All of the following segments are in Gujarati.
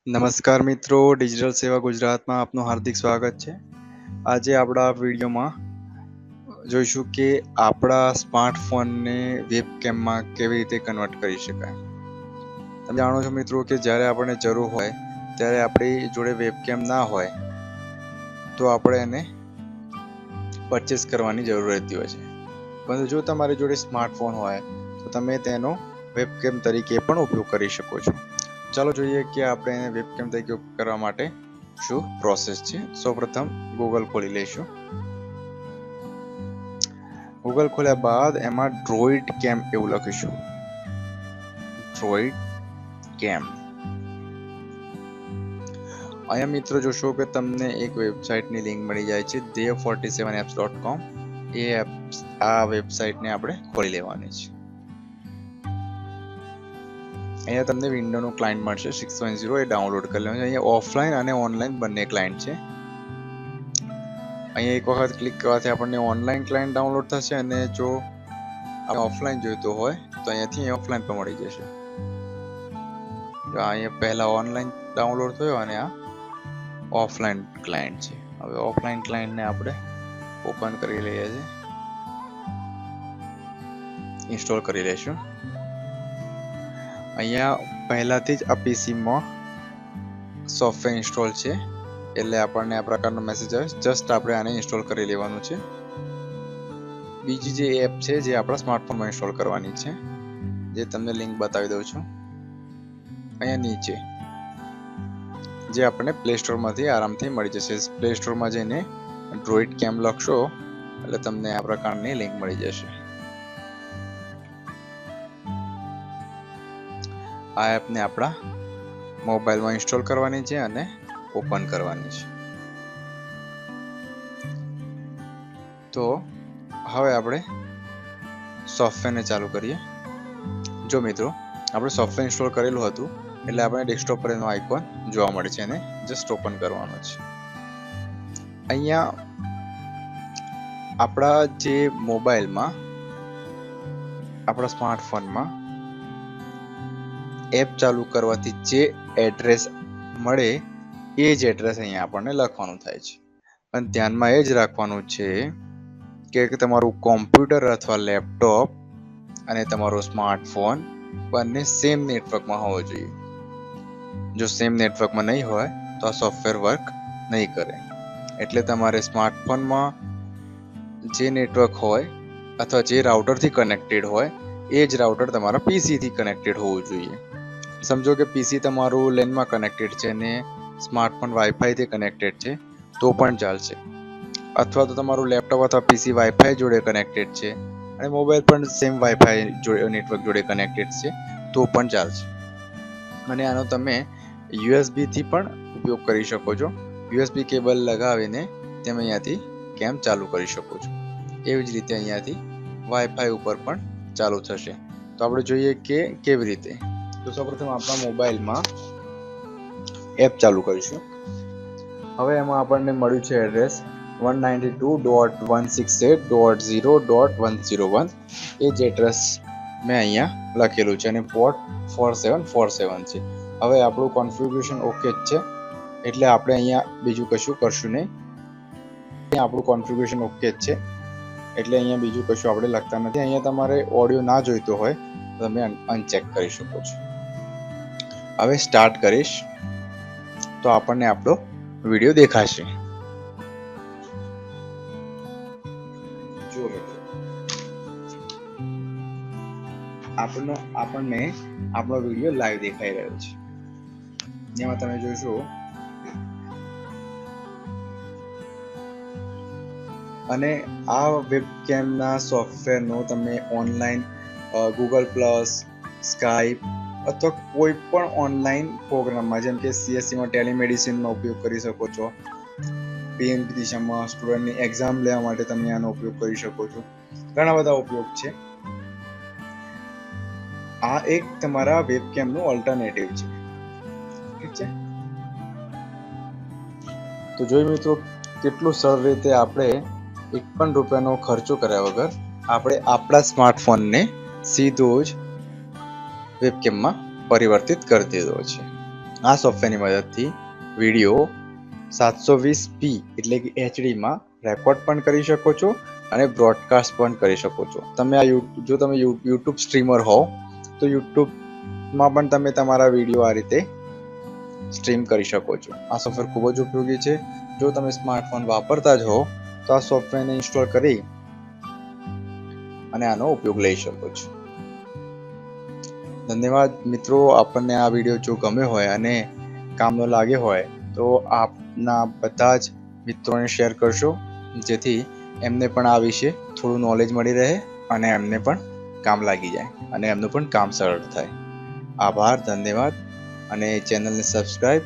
નમસ્કાર મિત્રો, ડિજિટલ સેવા ગુજરાતમાં આપનું હાર્દિક સ્વાગત છે. આજે આપણા વિડીયોમાં જોઈશું કે આપણા સ્માર્ટફોનને વેબકેમમાં કેવી રીતે કન્વર્ટ કરી શકાય. તમે જાણો છો મિત્રો કે જ્યારે આપણને જરૂર હોય ત્યારે આપણી જોડે વેબકેમ ના હોય તો આપણે એને પરચેસ કરવાની જરૂર રહેતી હોય છે. પરંતુ જો તમારી જોડે સ્માર્ટફોન હોય તો તમે તેનો વેબકેમ તરીકે પણ ઉપયોગ કરી શકો છો. ચાલો જોઈએ કે આપણે એને વેબકેમ તરીકે ઉપયોગ કરવા માટે શું પ્રોસેસ છે. સૌપ્રથમ ગૂગલ ખોલી લઈશું. ગૂગલ ખોલ્યા બાદ એમાં ડ્રોઇડ કેમ એવું લખીશું. ડ્રોઇડ કેમ. અહીંયા મિત્રો જોશો કે તમને એક વેબસાઇટની લિંક મળી જાય છે dev47apps.com. આ વેબસાઇટને આપણે ખોલી લેવાની છે. અહીંયા તમને વિન્ડોનું ક્લાયન્ટ મળશે 610, એ ડાઉનલોડ કરી લેવાનું છે. અહીંયા ઓફલાઈન અને ઓનલાઈન બંને ક્લાયન્ટ છે. અહીંયા એક વખત ક્લિક કરવાથી આપણને ઓનલાઈન ક્લાયન્ટ ડાઉનલોડ થશે અને જો ઓફલાઈન જોઈતો હોય તો અહીંયાથી ઓફલાઈન પણ મળી જશે. અહીંયા પહેલા ઓનલાઈન ડાઉનલોડ થયો અને આ ઓફલાઈન ક્લાયન્ટ છે. હવે ઓફલાઈન ક્લાયન્ટને આપણે ઓપન કરી લઈએ છીએ, ઇન્સ્ટોલ કરી લઈશું. અહીંયા પહેલાથી જ આ પીસીમાં સોફ્ટવેર ઇન્સ્ટોલ છે એટલે આપણને આ પ્રકારનો મેસેજ આવે. જસ્ટ આપણે આને ઇન્સ્ટોલ કરી લેવાનું છે. બીજી જે એપ છે જે આપણા સ્માર્ટફોનમાં ઇન્સ્ટોલ કરવાની છે, જે તમને લિંક બતાવી દઉં છું અહીંયા નીચે, જે આપણને પ્લે સ્ટોરમાંથી આરામથી મળી જશે. પ્લે સ્ટોરમાં જઈને ડ્રોઇડ કેમ લખશો એટલે તમને આ પ્રકારની લિંક મળી જશે. આ એપને આપણા મોબાઈલમાં ઇન્સ્ટોલ કરવાની છે અને ઓપન કરવાની છે. તો હવે આપણે સોફ્ટવેરને ચાલુ કરીએ. જો મિત્રો આપણે સોફ્ટવેર ઇન્સ્ટોલ કરેલું હતું એટલે આપણે ડેસ્કટોપ પર એનો આઇકોન જોવા મળે છે અને જસ્ટ ઓપન કરવાનો છે. અહીંયા આપણા જે મોબાઈલમાં, આપણા સ્માર્ટફોનમાં એપ ચાલુ કરવાથી જે એડ્રેસ મળે એ જ એડ્રેસ અહીંયા આપણને લખવાનું થાય છે. પણ ધ્યાનમાં એ જ રાખવાનું છે કે તમારું કોમ્પ્યુટર અથવા લેપટોપ અને તમારો સ્માર્ટફોન બંને સેમ નેટવર્કમાં હોવો જોઈએ. જો સેમ નેટવર્કમાં નહીં હોય તો આ સોફ્ટવેર વર્ક નહીં કરે. એટલે તમારે સ્માર્ટફોનમાં જે નેટવર્ક હોય અથવા જે રાઉટરથી કનેક્ટેડ હોય એ જ રાઉટર તમારા પીસીથી કનેક્ટેડ હોવું જોઈએ. સમજો કે પીસી તમારું લેનમાં કનેક્ટેડ છે અને સ્માર્ટફોન વાઈફાઈથી કનેક્ટેડ છે તો પણ ચાલશે. અથવા તો તમારું લેપટોપ અથવા પીસી વાઈફાઈ જોડે કનેક્ટેડ છે અને મોબાઈલ પણ સેમ વાઈફાઈ નેટવર્ક જોડે કનેક્ટેડ છે તો પણ ચાલશે. અને આનો તમે યુએસબી થી પણ ઉપયોગ કરી શકો છો. યુએસબી કેબલ લગાવીને તમે અહીંયાથી કેમ ચાલુ કરી શકો છો. એવી જ રીતે અહીંયાથી વાઈફાઈ ઉપર પણ ચાલુ થશે. તો આપણે જોઈએ કે કેવી રીતે. તો સૌપ્રથમ આપણા મોબાઈલમાં એપ ચાલુ કરીશું. હવે એમાં આપણને મળ્યું છે એડ્રેસ 192.168.0.101. એ જ એડ્રેસ મેં અહીંયા લખેલું છે અને પોર્ટ 4747 છે. હવે આપણું કોન્ફિગરેશન ઓકે જ છે એટલે આપણે અહીંયા બીજું કશું કરશું નહીં. આપણું કોન્ફિગરેશન ઓકે જ છે એટલે અહીંયા બીજું કશું આપણે લખતા નથી. અહીંયા તમારે ઓડિયો ના જોઈતો હોય તો તમે અનચેક કરી શકો છો. હવે સ્ટાર્ટ કરીશ તો આપણને આપણો વિડીયો દેખાશે. જો મિત્રો આપણને આપણો વિડીયો લાઈવ દેખાઈ રહ્યો છે. જેમાં તમે જોશો અને આ વેબકેમના સોફ્ટવેરનો તમે ઓનલાઈન ગૂગલ પ્લસ, સ્કાઈપ અથવા કોઈ પણ ઓનલાઈન પ્રોગ્રામમાં, જેમ કે CSCમાં ટેલિમેડિસિનમાં ઉપયોગ કરી શકો છો. PMP દિશામાં સ્ટુડન્ટની એક્ઝામ લેવા માટે તમે આનો ઉપયોગ કરી શકો છો. ઘણા બધા ઉપયોગ છે. આ એક તમારા વેબકેમનું ઓલ્ટરનેટિવ છે. ઠીક છે. તો જોઈ મિત્રો કેટલું સરળ રીતે આપણે 1 પણ રૂપિયાનો ખર્ચો કર્યા વગર આપણે આપણા સ્માર્ટફોનને સીધો જ વેબકેમમાં પરિવર્તિત કરી દીધો છે. આ સોફ્ટવેરની મદદથી વિડીયો 720p એટલે કે HD માં રેકોર્ડ પણ કરી શકો છો અને બ્રોડકાસ્ટ પણ કરી શકો છો. જો તમે યુટ્યુબ સ્ટ્રીમર હોવ તો યુટ્યુબમાં પણ તમે તમારા વિડીયો આ રીતે સ્ટ્રીમ કરી શકો છો. આ સોફ્ટવેર ખૂબ જ ઉપયોગી છે. જો તમે સ્માર્ટફોન વાપરતા જ હો તો આ સોફ્ટવેરને ઇન્સ્ટોલ કરી અને આનો ઉપયોગ લઈ શકો છો. ધન્યવાદ મિત્રો. આપણને આ વિડીયો જો ગમ્યો હોય અને કામનો લાગ્યો હોય તો આપના બધા જ મિત્રોને શેર કરશો, જેથી એમને પણ આ વિશે થોડું નોલેજ મળી રહે અને એમને પણ કામ લાગી જાય અને એમનું પણ કામ સરળ થાય. આભાર, ધન્યવાદ. અને ચેનલને સબસ્ક્રાઈબ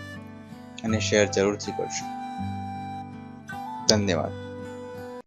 અને શેર જરૂરથી કરશો. ધન્યવાદ.